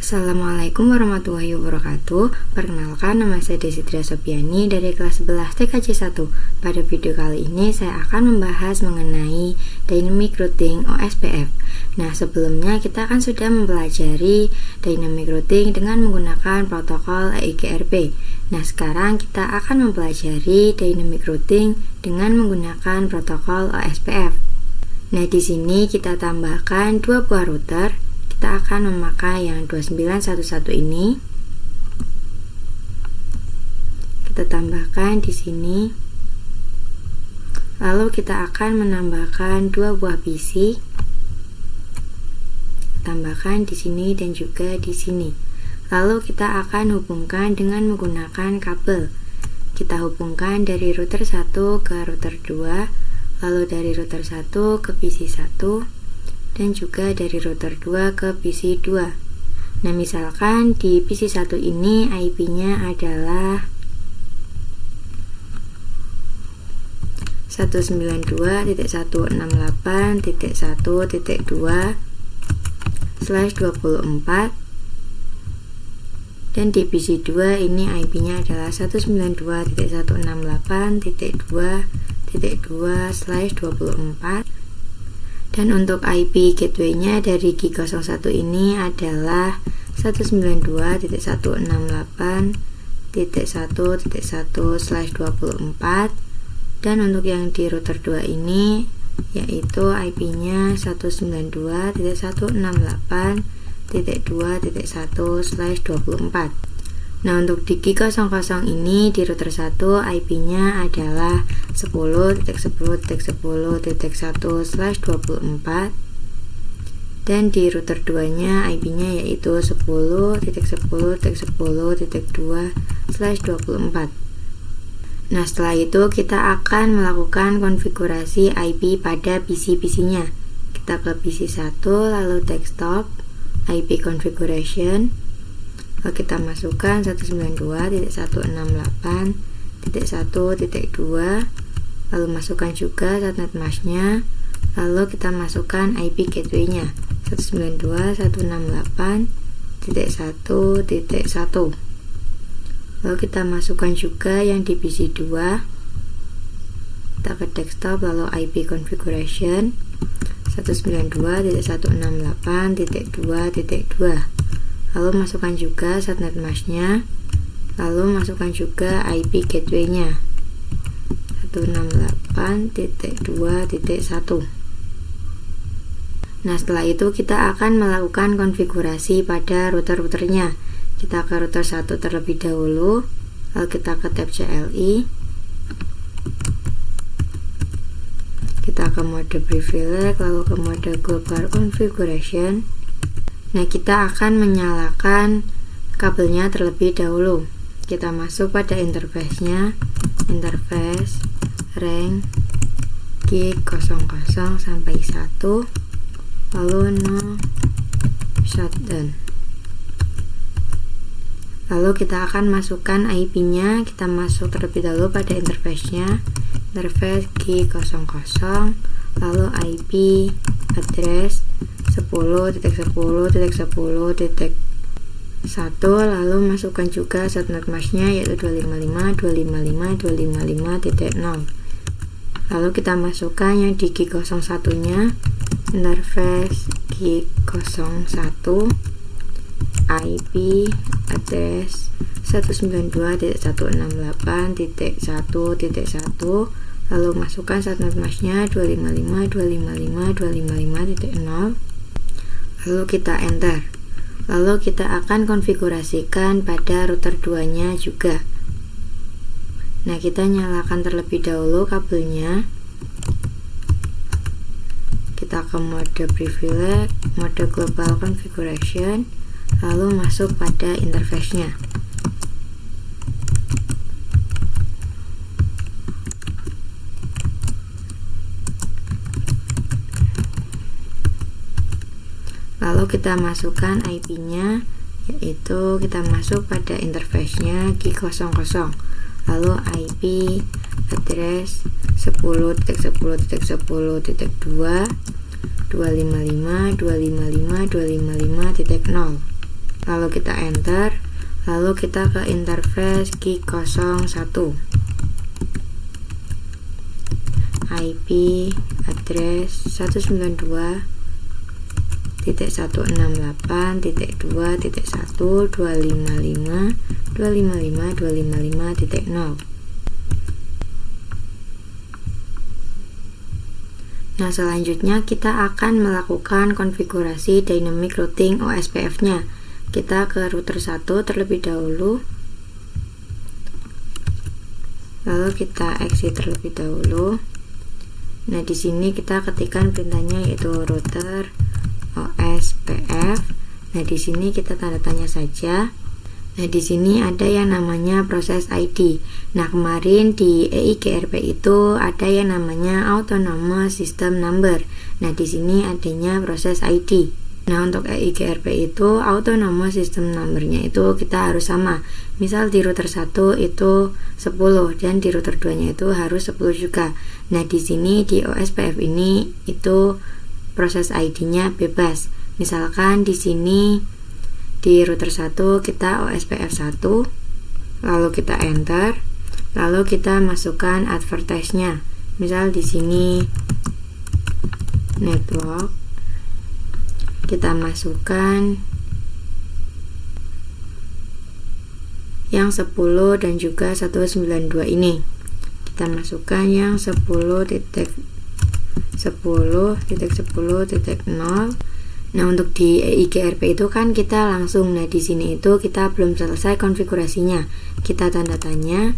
Assalamualaikum warahmatullahi wabarakatuh. Perkenalkan, nama saya Desidria Sopiani dari kelas 11 TKJ 1. Pada video kali ini saya akan membahas mengenai Dynamic Routing OSPF. Nah, sebelumnya kita kan sudah mempelajari Dynamic Routing dengan menggunakan protokol EIGRP. Nah, sekarang kita akan mempelajari Dynamic Routing dengan menggunakan protokol OSPF. Nah, di sini kita tambahkan dua buah router. Kita akan memakai yang 2911 ini. Kita tambahkan di sini. Lalu kita akan menambahkan dua buah PC. Tambahkan di sini dan juga di sini. Lalu kita akan hubungkan dengan menggunakan kabel. Kita hubungkan dari router 1 ke router 2, lalu dari router 1 ke PC 1. Dan juga dari router 2 ke PC 2. Nah, misalkan di PC 1 ini IP-nya adalah 192.168.1.2/24, dan di PC 2 ini IP-nya adalah 192.168.2.2/24. Dan untuk IP gateway-nya dari G01 ini adalah 192.168.1.1/24, dan untuk yang di router 2 ini yaitu IP-nya 192.168.2.1/24. Nah, untuk di G00 ini di router 1 IP-nya adalah 10.10.10.1/24, dan di router 2-nya IP-nya yaitu 10.10.10.2/24. Nah, setelah itu kita akan melakukan konfigurasi IP pada PC-PC-nya. Kita ke PC 1, lalu desktop, IP configuration. Lalu kita masukkan 192.168.1.2, lalu masukkan juga subnet mask-nya, lalu kita masukkan IP gateway-nya 192.168.1.1. lalu kita masukkan juga yang di PC 2. Kita ke desktop, lalu IP configuration 192.168.2.2, lalu masukkan juga subnet mask-nya, lalu masukkan juga IP gateway-nya 168.2.1. Nah, setelah itu kita akan melakukan konfigurasi pada router-routernya. Kita ke router 1 terlebih dahulu, lalu kita ke tab CLI, kita ke mode privilege, lalu ke mode global configuration. Nah, kita akan menyalakan kabelnya terlebih dahulu. Kita masuk pada interface-nya, interface rank G00 sampai 1, lalu no shutdown. Lalu kita akan masukkan IP-nya. Kita masuk terlebih dahulu pada interface-nya, interface G00, lalu IP address 10.10.10.1, lalu masukkan juga subnet mask-nya yaitu 255.255.255.0. lalu kita masukkan yang di G01 nya, interface G01, IP address 192.168.1.1, lalu masukkan subnet mask-nya 255.255.255.0, lalu kita enter. Lalu kita akan konfigurasikan pada router 2 nya juga. Nah, kita nyalakan terlebih dahulu kabelnya. Kita ke mode privilege, mode global configuration, lalu masuk pada interface-nya. Lalu kita masukkan IP-nya, yaitu kita masuk pada interface-nya G00, lalu IP address 10.10.10.2 255.255.255.0. lalu kita enter, lalu kita ke interface key 01, IP address 192.168.1.255.255.255.0. Nah, selanjutnya kita akan melakukan konfigurasi dynamic routing OSPF nya. Kita ke router 1 terlebih dahulu, lalu kita exit terlebih dahulu. Nah, di sini kita ketikkan perintahnya yaitu router OSPF. Nah, di sini kita tanda tanya saja. Nah, di sini ada yang namanya proses ID. Nah, kemarin di EIGRP itu ada yang namanya Autonomous System Number. Nah, di sini adanya proses ID. Nah, untuk EIGRP itu Autonomous System Number-nya itu kita harus sama. Misal di router 1 itu 10 dan di router 2-nya itu harus 10 juga. Nah, di sini di OSPF ini itu proses ID-nya bebas. Misalkan di sini di router 1 kita OSPF 1, lalu kita enter, lalu kita masukkan advertise-nya. Misal di sini network, kita masukkan yang 10 dan juga 192 ini. Kita masukkan yang 10.10.10.0. Nah, untuk di EIGRP itu kan kita langsung. Nah, di sini itu kita belum selesai konfigurasinya. Kita tanda tanya.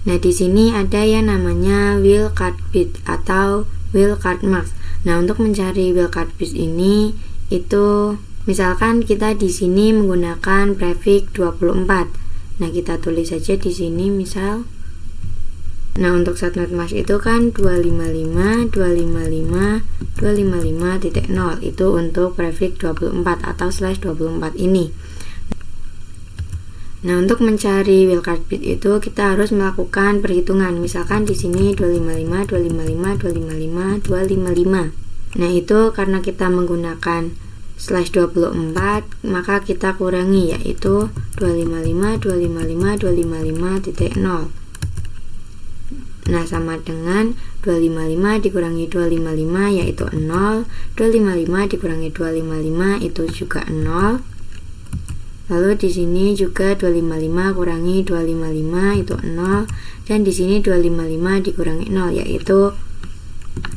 Nah, di sini ada yang namanya wildcard bit atau wildcard mask. Nah, untuk mencari wildcard bit ini itu misalkan kita di sini menggunakan prefix 24. Nah, kita tulis saja di sini misal. Nah, untuk subnet mask itu kan 255.255.255.0 itu untuk prefix 24 atau /24 ini. Nah, untuk mencari wildcard bit itu kita harus melakukan perhitungan. Misalkan di sini 255. Nah, itu karena kita menggunakan /24 maka kita kurangi yaitu 255.255.255.0. Nah, sama dengan 255 dikurangi 255 yaitu 0, 255 dikurangi 255 itu juga 0. Lalu di sini juga 255 kurangi 255 itu 0, dan di sini 255 dikurangi 0 yaitu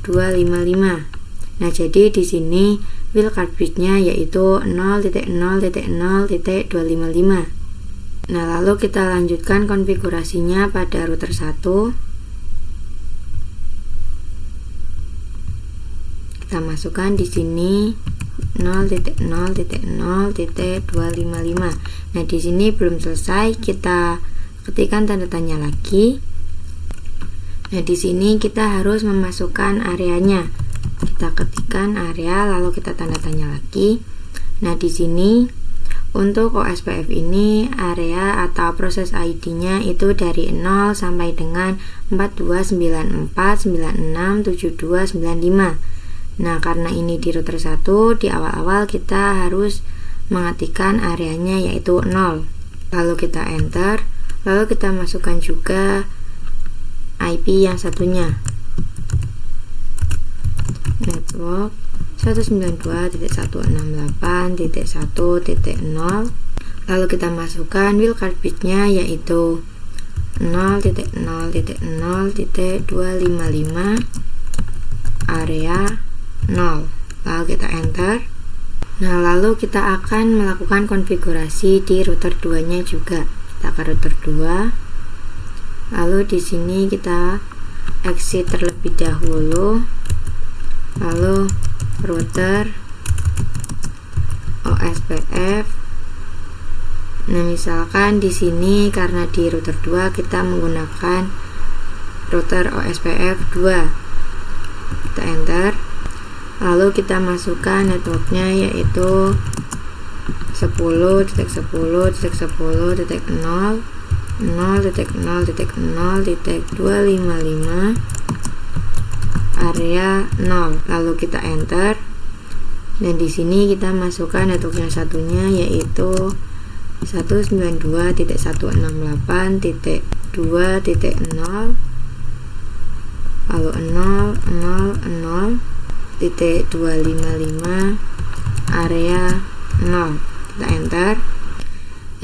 255. Nah, jadi di sini wildcard bitnya yaitu 0.0.0.255. Nah, lalu kita lanjutkan konfigurasinya pada router 1. Kita masukkan di sini 0.0.0.255. Nah, di sini belum selesai, kita ketikkan tanda tanya lagi. Nah, di sini kita harus memasukkan areanya. Kita ketikkan area lalu kita tanda tanya lagi. Nah, di sini untuk OSPF ini area atau proses ID-nya itu dari 0 sampai dengan 4294967295. Nah, karena ini di router 1, di awal-awal kita harus mengetikkan areanya yaitu 0. Lalu kita enter, lalu kita masukkan juga IP yang satunya. Network 192.168.1.0. Lalu kita masukkan wildcard bitnya yaitu 0.0.0.255 area 0. Lalu kita enter. Nah, lalu kita akan melakukan konfigurasi di router 2-nya juga. Kita ke router 2. Lalu di sini kita exit terlebih dahulu. Lalu router OSPF. Nah, misalkan di sini karena di router 2 kita menggunakan router OSPF 2. Kita enter. Lalu kita masukkan networknya yaitu 10.10.0.0.0.255 area 0. Lalu kita enter. Dan di sini kita masukkan network yang satunya, yaitu 192.168.2.0 lalu 0.0.0.255 area 0. Kita enter.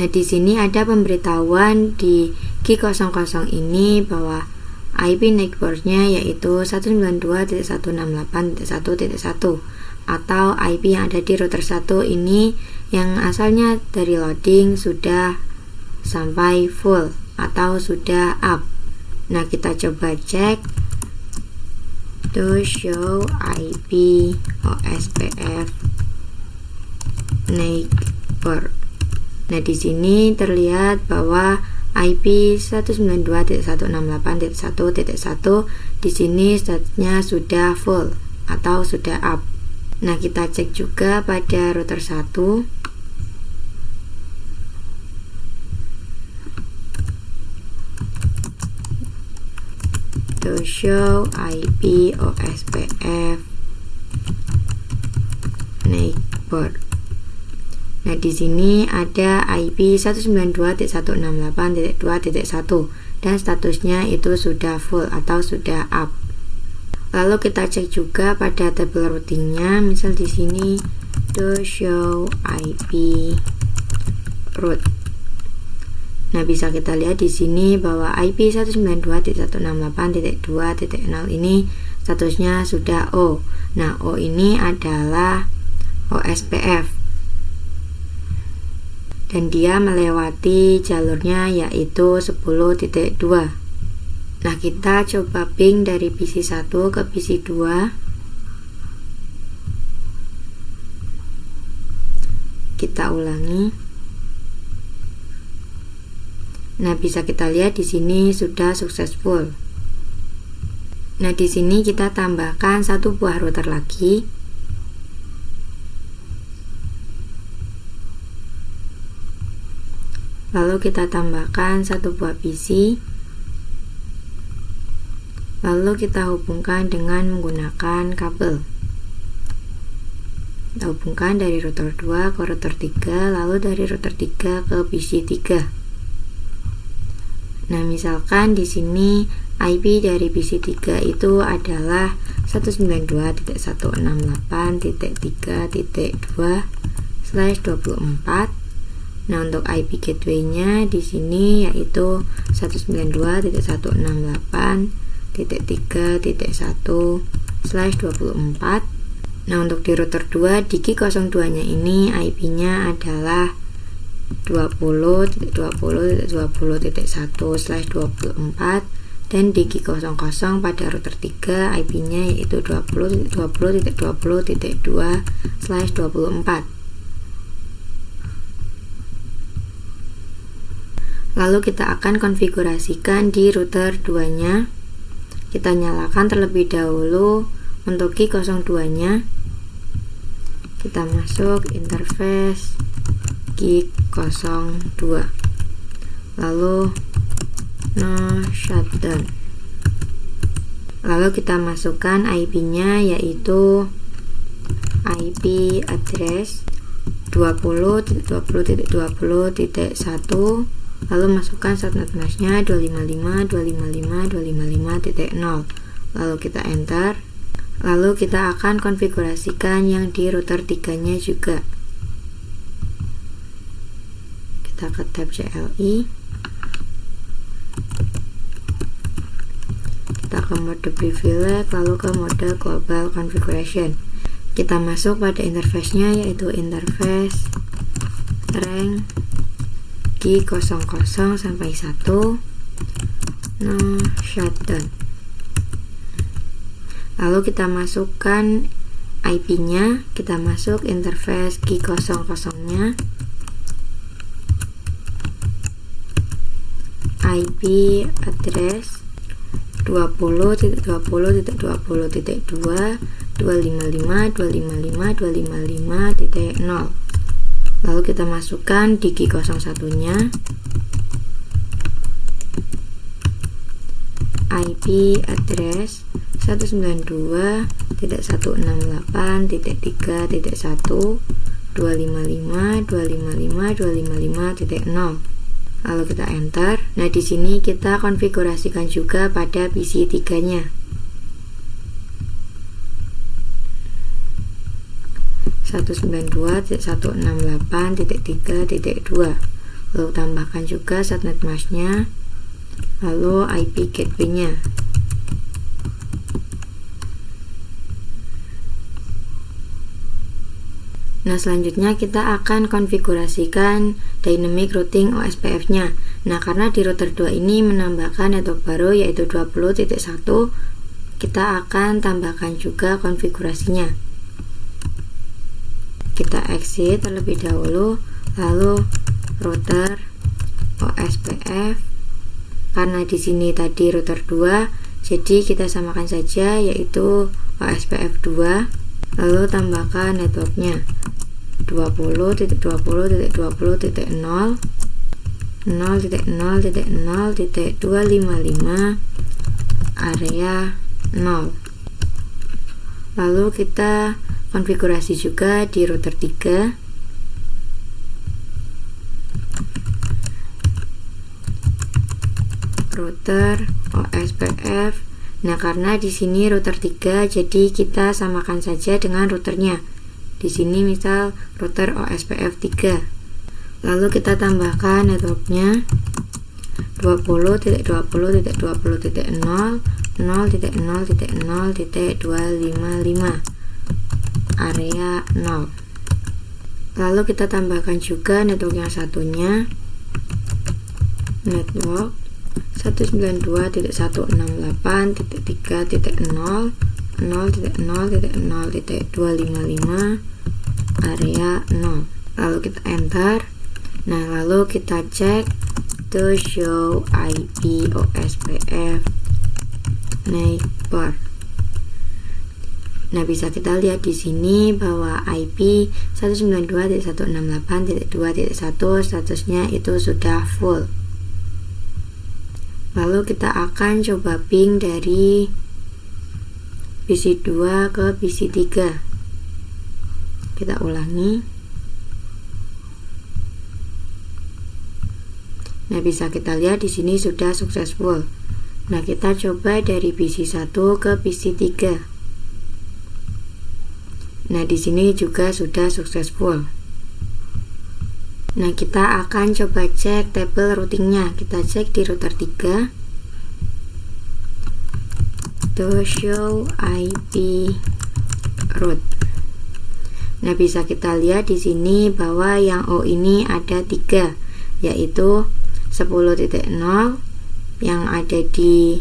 Nah, di sini ada pemberitahuan di G00 ini bahwa IP networknya yaitu 192.168.1.1 atau IP yang ada di router 1 ini yang asalnya dari loading sudah sampai full atau sudah up. Nah, kita coba cek to show IP OSPF neighbor. Nah, di sini terlihat bahwa IP 192.168.1.1 di sini statusnya sudah full atau sudah up. Nah, kita cek juga pada router 1. To show IP OSPF neighbor. Nah, di sini ada IP 192.168.2.1 dan statusnya itu sudah full atau sudah up. Lalu kita cek juga pada tabel routingnya, misal di sini to show IP route. Nah, bisa kita lihat di sini bahwa IP 192.168.2.0 ini statusnya sudah O. Nah, O ini adalah OSPF dan dia melewati jalurnya yaitu 10.2. Nah, kita coba ping dari PC 1 ke PC 2. Kita ulangi. Nah, bisa kita lihat di sini sudah successful. Nah, di sini kita tambahkan satu buah router lagi. Lalu kita tambahkan satu buah PC. Lalu kita hubungkan dengan menggunakan kabel. Kita hubungkan dari router 2 ke router 3, lalu dari router 3 ke PC 3. Nah, misalkan di sini IP dari PC 3 itu adalah 192.168.3.2/24. Nah, untuk IP gateway-nya di sini yaitu 192.168.3.1/24. Nah, untuk di router 2 di G02-nya ini IP-nya adalah 20.20.20.1/24 dan di G00 pada router 3 IP-nya yaitu 20.20.20.2/24. Lalu kita akan konfigurasikan di router 2-nya. Kita nyalakan terlebih dahulu untuk G02-nya. Kita masuk interface G02. Lalu no shutdown. Lalu kita masukkan IP-nya yaitu IP address 20.20.20.1. Lalu masukkan subnet mask-nya 255.255.255.0. Lalu kita enter. Lalu kita akan konfigurasikan yang di router 3-nya juga. Kita ke tab CLI. Kita ke mode privilege, lalu ke mode global configuration. Kita masuk pada interface-nya yaitu interface rank G00 sampai 1 no shutdown. Lalu kita masukkan IP-nya, kita masuk interface G00-nya, IP address 20.20.2.255.255.255.0. Lalu kita masukkan di G01-nya IP address 192.168.3.1.255.255.255.0. Lalu kita enter. Nah, di sini kita konfigurasikan juga pada PC 3-nya. 192.168.3.2. Lalu tambahkan juga subnet mask-nya, lalu IP gateway-nya. Nah, selanjutnya kita akan konfigurasikan dynamic routing OSPF-nya. Nah, karena di router 2 ini menambahkan network baru yaitu 20.1, kita akan tambahkan juga konfigurasinya. Kita exit terlebih dahulu, lalu router OSPF. Karena di sini tadi router 2, jadi kita samakan saja yaitu OSPF 2. Lalu tambahkan networknya 20.20.20.0 0.0.0.255 area 0. Lalu kita konfigurasi juga di router 3. Router OSPF. Nah, karena di sini router 3, jadi kita samakan saja dengan routernya. Di sini misal router OSPF 3. Lalu kita tambahkan networknya 20.20.20.0 0.0.0.255 area 0. Lalu kita tambahkan juga network yang satunya, network 192.168.3.0 0.0.0.255 area 0. Lalu kita enter. Nah, lalu kita cek to show IP OSPF neighbor. Nah, bisa kita lihat di sini bahwa IP 192.168.2.1 statusnya itu sudah full. Lalu kita akan coba ping dari PC 2 ke PC 3. Kita ulangi. Nah, bisa kita lihat di sini sudah successful. Nah, kita coba dari PC 1 ke PC 3. Nah, di sini juga sudah successful. Nah, kita akan coba cek tabel routingnya. Kita cek di router 3. To show IP route. Nah, bisa kita lihat di sini bahwa yang O ini ada 3, yaitu 10.0 yang ada di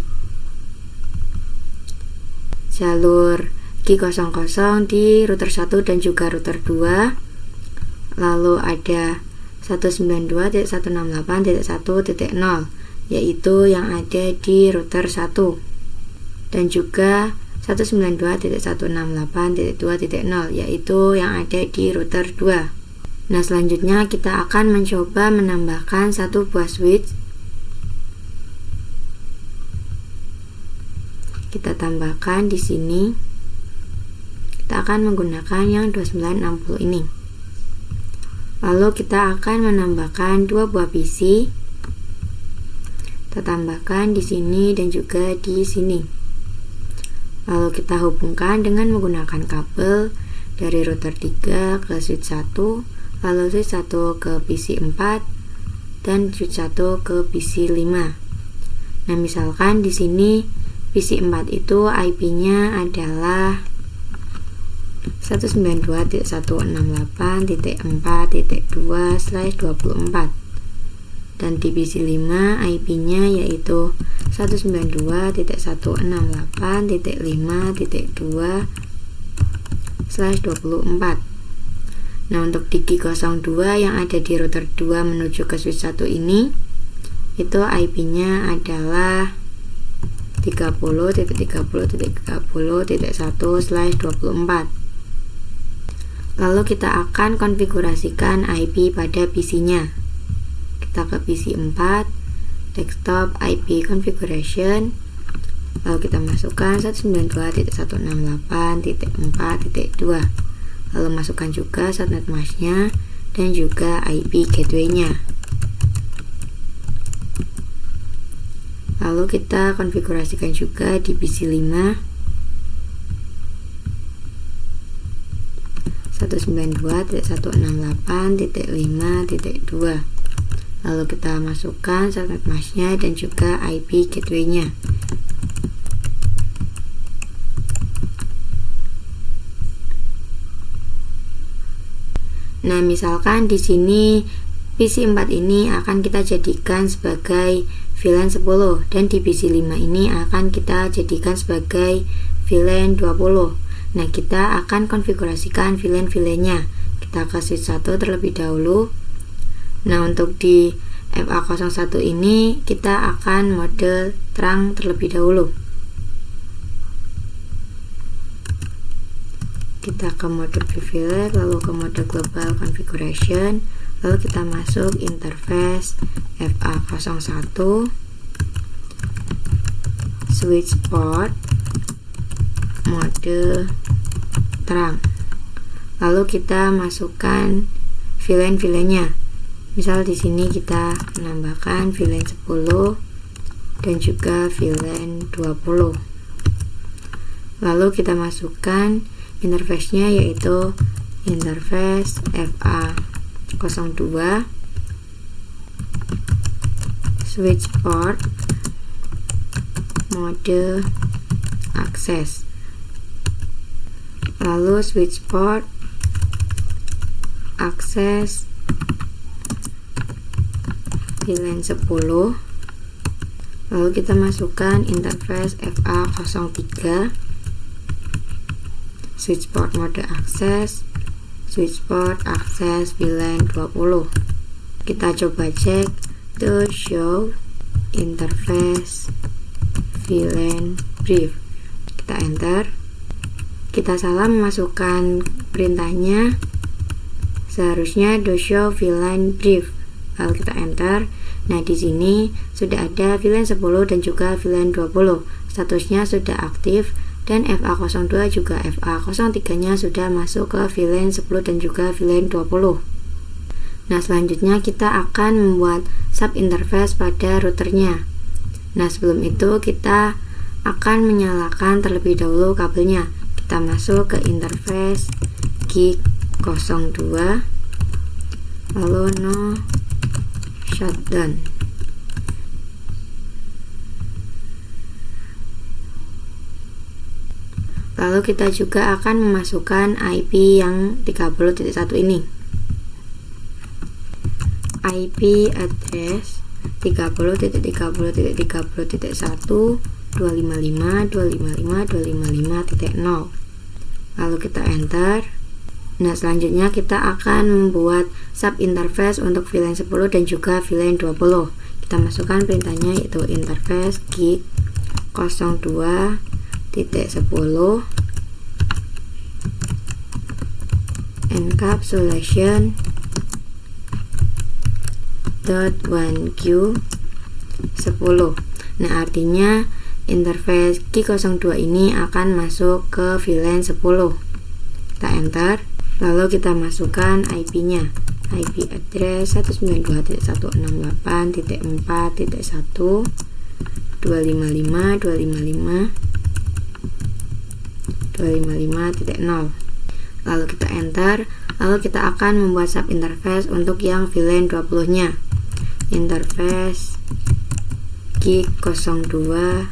jalur G00 di router 1 dan juga router 2. Lalu ada 192.168.1.0 yaitu yang ada di router 1 dan juga 192.168.2.0 yaitu yang ada di router 2. Nah, selanjutnya kita akan mencoba menambahkan satu buah switch. Kita tambahkan di sini. Kita akan menggunakan yang 2960 ini. Lalu kita akan menambahkan dua buah PC. Kita tambahkan di sini dan juga di sini. Lalu kita hubungkan dengan menggunakan kabel dari router 3 ke switch 1, lalu switch 1 ke PC 4 dan switch 1 ke PC 5. Nah, misalkan di sini PC 4 itu IP-nya adalah 192.168.4.2/24 dan di PC 5 IP-nya yaitu 192.168.5.2/24. Nah, untuk di G02 yang ada di router 2 menuju ke switch 1 ini itu IP-nya adalah 30.30.30.1/24. Lalu kita akan konfigurasikan IP pada PC-nya. Kita ke PC 4, desktop IP configuration, Lalu kita masukkan 192.168.4.2. Lalu masukkan juga subnet masknya dan juga IP gateway-nya. Lalu kita konfigurasikan juga di PC 5 192.168.5.2. Lalu kita masukkan subnet masknya dan juga IP gateway-nya. Nah, misalkan di sini PC 4 ini akan kita jadikan sebagai VLAN 10 dan di PC 5 ini akan kita jadikan sebagai VLAN 20. Nah, kita akan konfigurasikan VLAN-nya. Kita ke switch 1 terlebih dahulu. Nah, untuk di FA01 ini kita akan mode terang terlebih dahulu. Kita ke mode privilege, lalu ke mode global configuration, lalu kita masuk interface FA01 switch port mode terang. Lalu kita masukkan VLAN-nya. Misal di sini kita menambahkan VLAN 10 dan juga VLAN 20. Lalu kita masukkan interface-nya, yaitu interface FA02 switch port mode access. Lalu switch port access VLAN 10. Lalu kita masukkan interface FA03 switch port mode access VLAN 20. Kita coba cek to show interface VLAN brief. Kita enter. Kita salah memasukkan perintahnya, seharusnya do show VLAN brief. Lalu kita enter. Nah, di sini sudah ada VLAN 10 dan juga VLAN 20. Statusnya sudah aktif dan FA02 juga FA03-nya sudah masuk ke VLAN 10 dan juga VLAN 20. Nah, selanjutnya kita akan membuat sub interface pada routernya. Nah, sebelum itu kita akan menyalakan terlebih dahulu kabelnya. Kita masuk ke interface gig 02, lalu no shutdown. Lalu kita juga akan memasukkan IP yang 30.1 ini. IP address 30.30.30.1 255.255.255.0. Lalu kita enter. Nah, selanjutnya kita akan membuat sub interface untuk VLAN 10 dan juga VLAN 20. Kita masukkan perintahnya, yaitu interface gig 02.10 encapsulation .1q 10. Nah, artinya interface G02 ini akan masuk ke VLAN 10. Kita enter, lalu kita masukkan IP-nya. IP address 192.168.4.1 255.255.0. Lalu kita enter, lalu kita akan membuat sub interface untuk yang VLAN 20-nya. Interface gig 02.20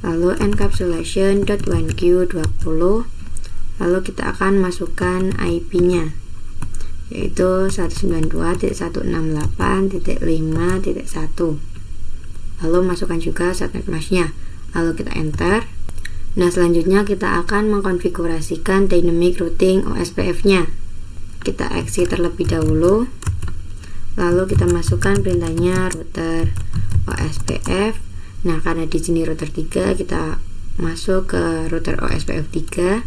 lalu encapsulation.1q 20. Lalu kita akan masukkan IP-nya, yaitu 192.168.5.1. lalu masukkan juga subnet masknya, lalu kita enter. Nah, selanjutnya kita akan mengkonfigurasikan dynamic routing OSPF-nya. Kita exit terlebih dahulu, lalu kita masukkan perintahnya router OSPF. Nah, karena di sini router 3, kita masuk ke router OSPF 3,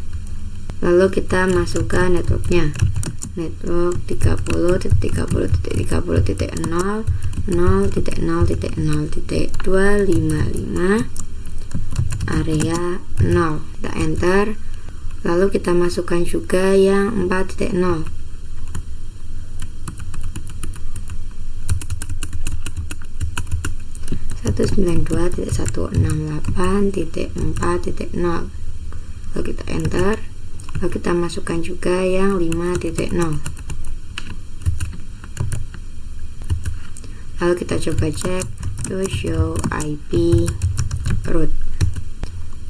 lalu kita masukkan networknya. network 30.30.30.0.0.0.255 area 0. Kita enter, lalu kita masukkan juga yang 4.0. Lalu kita enter, lalu kita masukkan juga yang 5.0. Lalu kita coba cek to show IP route.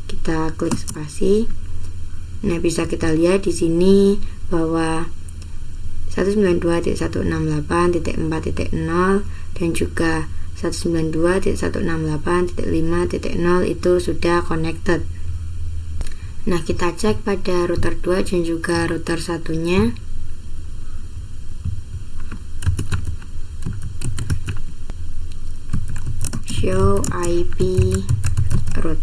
Kita klik spasi. Nah, bisa kita lihat di sini bahwa 192.168.4.0 dan juga 192.168.5.0 itu sudah connected. Nah, kita cek pada router 2 dan juga router satunya. Show IP route.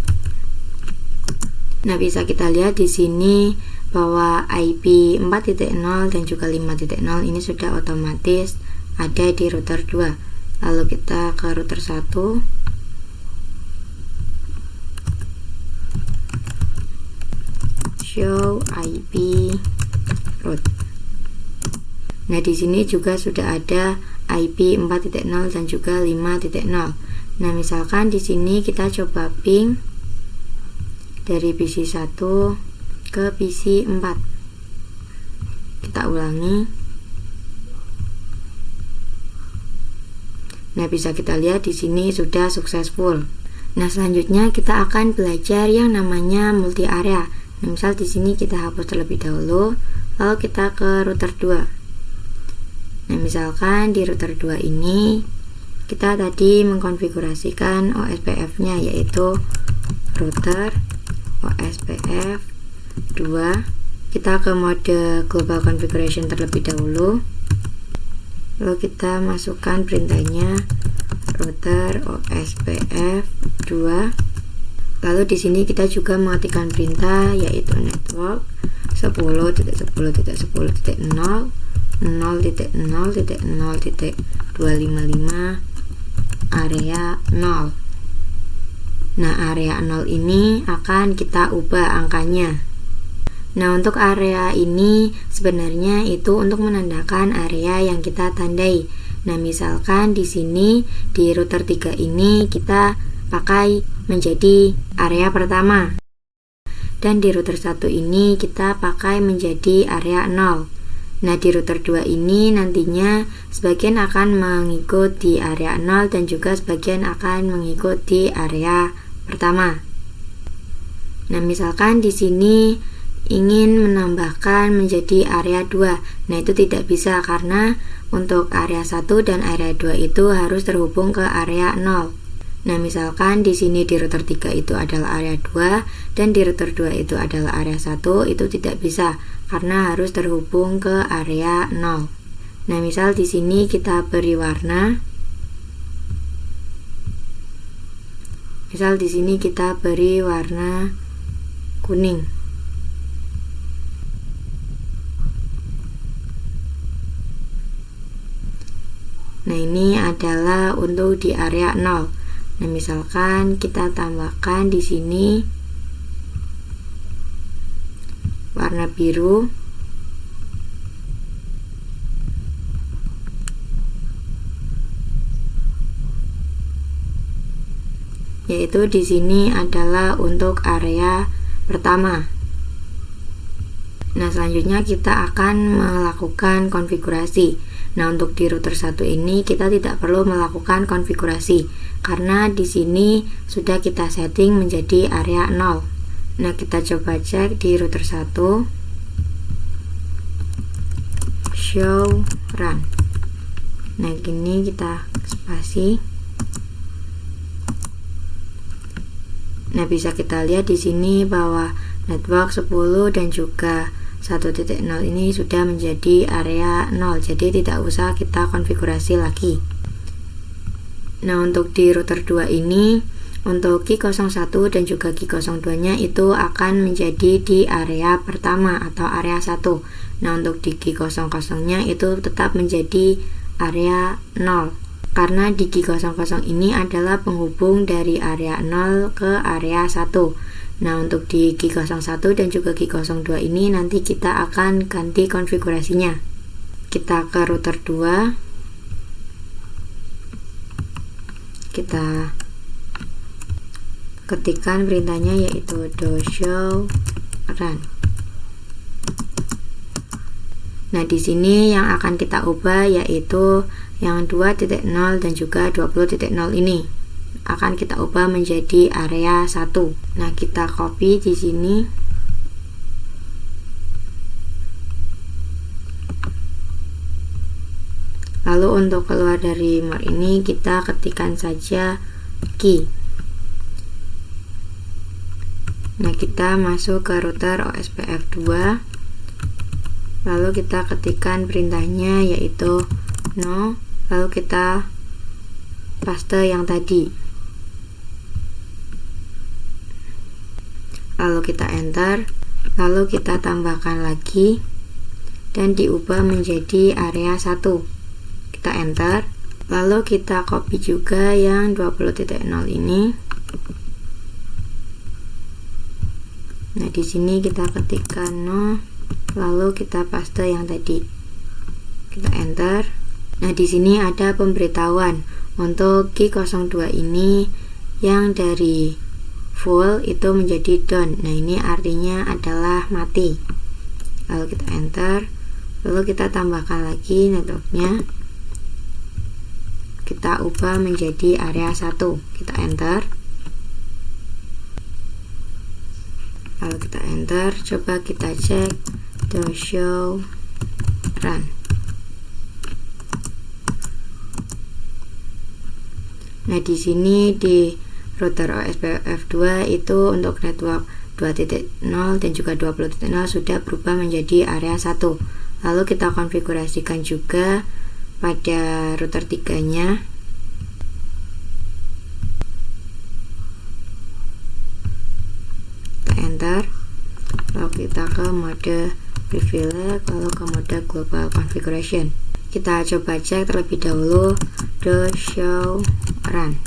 Nah, bisa kita lihat di sini bahwa IP 4.0 dan juga 5.0 ini sudah otomatis ada di router 2. Lalu kita ke router 1. Show IP route. Nah, di sini juga sudah ada IP 4.0 dan juga 5.0. Nah, misalkan di sini kita coba ping dari PC 1 ke PC 4. Kita ulangi. Nah, bisa kita lihat di sini sudah successful. Nah, selanjutnya kita akan belajar yang namanya multi area. Nah, misal di sini kita hapus terlebih dahulu, lalu kita ke router 2. Nah, misalkan di router 2 ini kita tadi mengkonfigurasikan OSPF-nya, yaitu router OSPF 2. Kita ke mode global configuration terlebih dahulu. Lalu kita masukkan perintahnya router OSPF 2. Lalu di sini kita juga mengetikkan perintah yaitu network 10.10.10.0 0.0.0.255 area 0. Nah, area 0 ini akan kita ubah angkanya. Nah, untuk area ini sebenarnya itu untuk menandakan area yang kita tandai. Nah, misalkan di sini di router 3 ini kita pakai menjadi area pertama. Dan di router 1 ini kita pakai menjadi area 0. Nah, di router 2 ini nantinya sebagian akan mengikut di area 0 dan juga sebagian akan mengikut di area pertama. Nah, misalkan di sini ingin menambahkan menjadi area 2. Nah, itu tidak bisa karena untuk area 1 dan area 2 itu harus terhubung ke area 0. Nah, misalkan di sini di router 3 itu adalah area 2 dan di router 2 itu adalah area 1, itu tidak bisa karena harus terhubung ke area 0. Nah, misal di sini kita beri warna. Misal di sini kita beri warna kuning. Nah, ini adalah untuk di area 0. Nah, misalkan kita tambahkan di sini warna biru. Yaitu di sini adalah untuk area pertama. Nah, selanjutnya kita akan melakukan konfigurasi. Nah, untuk di router 1 ini kita tidak perlu melakukan konfigurasi karena di sini sudah kita setting menjadi area 0. Nah, kita coba cek di router 1. Show run. Nah, gini kita spasi. Nah, bisa kita lihat di sini bahwa network 10 dan juga 1.0 ini sudah menjadi area 0, jadi tidak usah kita konfigurasi lagi. Nah, untuk di router 2 ini Untuk Q01 dan juga Q02 nya itu akan menjadi di area pertama atau area 1. Nah, untuk di Q00 nya itu tetap menjadi area 0, karena di Q00 ini adalah penghubung dari area 0 ke area 1. Nah, untuk di Q01 dan juga Q02 ini nanti kita akan ganti konfigurasinya. Kita ke router 2, kita ketikkan perintahnya yaitu do show run. Nah, di sini yang akan kita ubah yaitu yang 2.0 dan juga 20.0 ini akan kita ubah menjadi area 1. Nah, kita copy di sini. Lalu untuk keluar dari more ini kita ketikkan saja key. Nah, kita masuk ke router OSPF2, lalu kita ketikkan perintahnya yaitu no, lalu kita paste yang tadi, lalu kita enter, lalu kita tambahkan lagi dan diubah menjadi area 1. Kita enter, lalu kita copy juga yang 20.0 ini. Nah, di sini kita ketikkan no, lalu kita paste yang tadi. Kita enter. Nah, di sini ada pemberitahuan untuk Q02 ini yang dari full itu menjadi down. Nah, ini artinya adalah mati. Lalu kita enter, lalu kita tambahkan lagi networknya. Kita ubah menjadi area 1. Kita enter. Lalu kita enter, coba kita cek do show run. Nah, di sini di router OSPF2 itu untuk network 2.0 dan juga 20.0 sudah berubah menjadi area 1. Lalu kita konfigurasikan juga pada router 3 nya. Enter, lalu kita ke mode privilege, lalu ke mode global configuration. Kita coba cek terlebih dahulu do show run.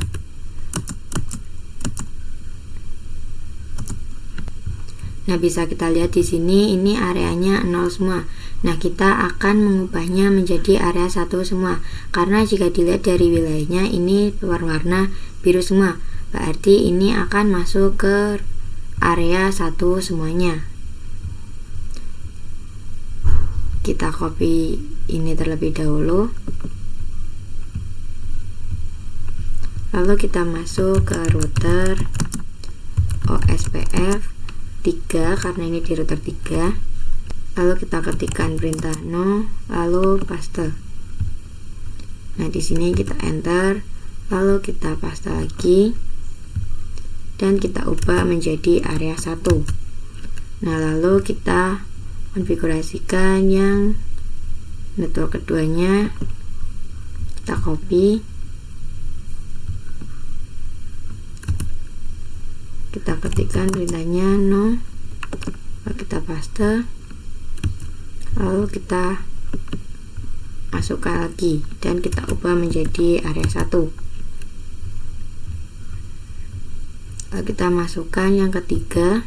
Nah, bisa kita lihat di sini ini areanya 0 semua. Nah, kita akan mengubahnya menjadi area 1 semua, karena jika dilihat dari wilayahnya ini berwarna biru semua, berarti ini akan masuk ke area 1 semuanya. Kita copy ini terlebih dahulu, lalu kita masuk ke router OSPF 3 karena ini di router 3. Lalu kita ketikkan perintah no, lalu paste. Nah, di sini kita enter, lalu kita paste lagi dan kita ubah menjadi area 1. Nah, lalu kita konfigurasikan yang network keduanya. Kita copy, kita ketikkan perintahnya no, lalu kita paste, lalu kita masukkan lagi dan kita ubah menjadi area 1. Lalu kita masukkan yang ketiga.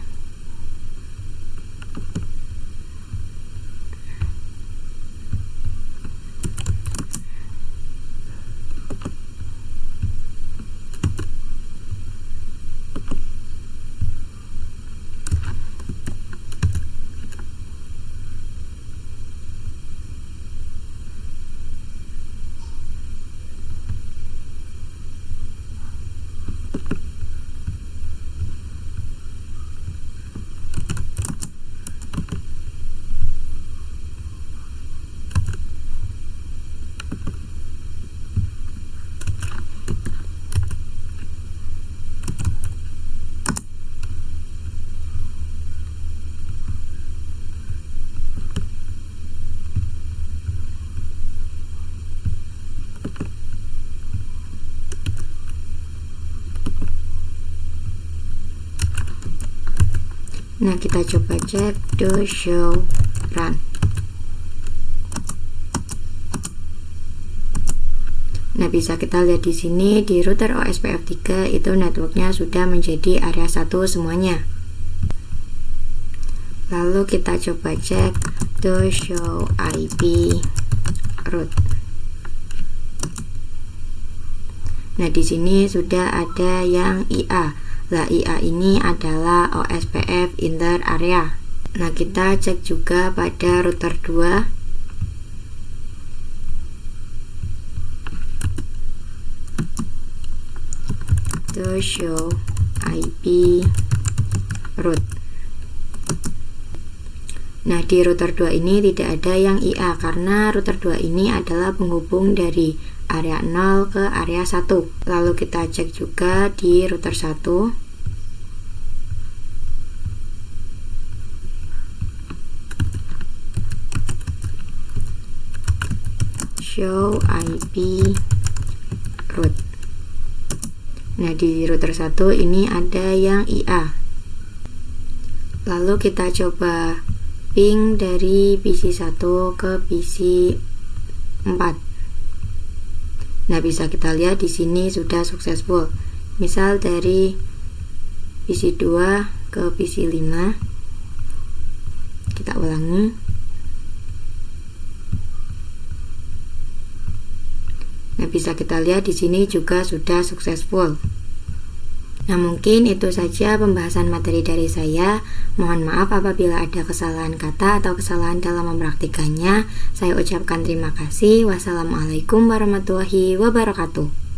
Nah, kita coba cek do show run. Nah, bisa kita lihat di sini di router OSPF3 itu networknya sudah menjadi area 1 semuanya. Lalu kita coba cek do show IP route. Nah, di sini sudah ada yang IA. Lah, IA ini adalah OSPF inter area. Nah, kita cek juga pada router 2. To show IP route. Nah, di router 2 ini tidak ada yang IA karena router 2 ini adalah penghubung dari area 0 ke area 1. Lalu kita cek juga di router 1. Show IP route. Nah, di router 1 ini ada yang IA. Lalu kita coba ping dari PC 1 ke PC 4. Nah, bisa kita lihat di sini sudah successful. Misal dari PC 2 ke PC 5. Kita ulangi. Nah, bisa kita lihat di sini juga sudah successful. Nah, mungkin itu saja pembahasan materi dari saya. Mohon maaf apabila ada kesalahan kata atau kesalahan dalam mempraktikannya. Saya ucapkan terima kasih. Wassalamualaikum warahmatullahi wabarakatuh.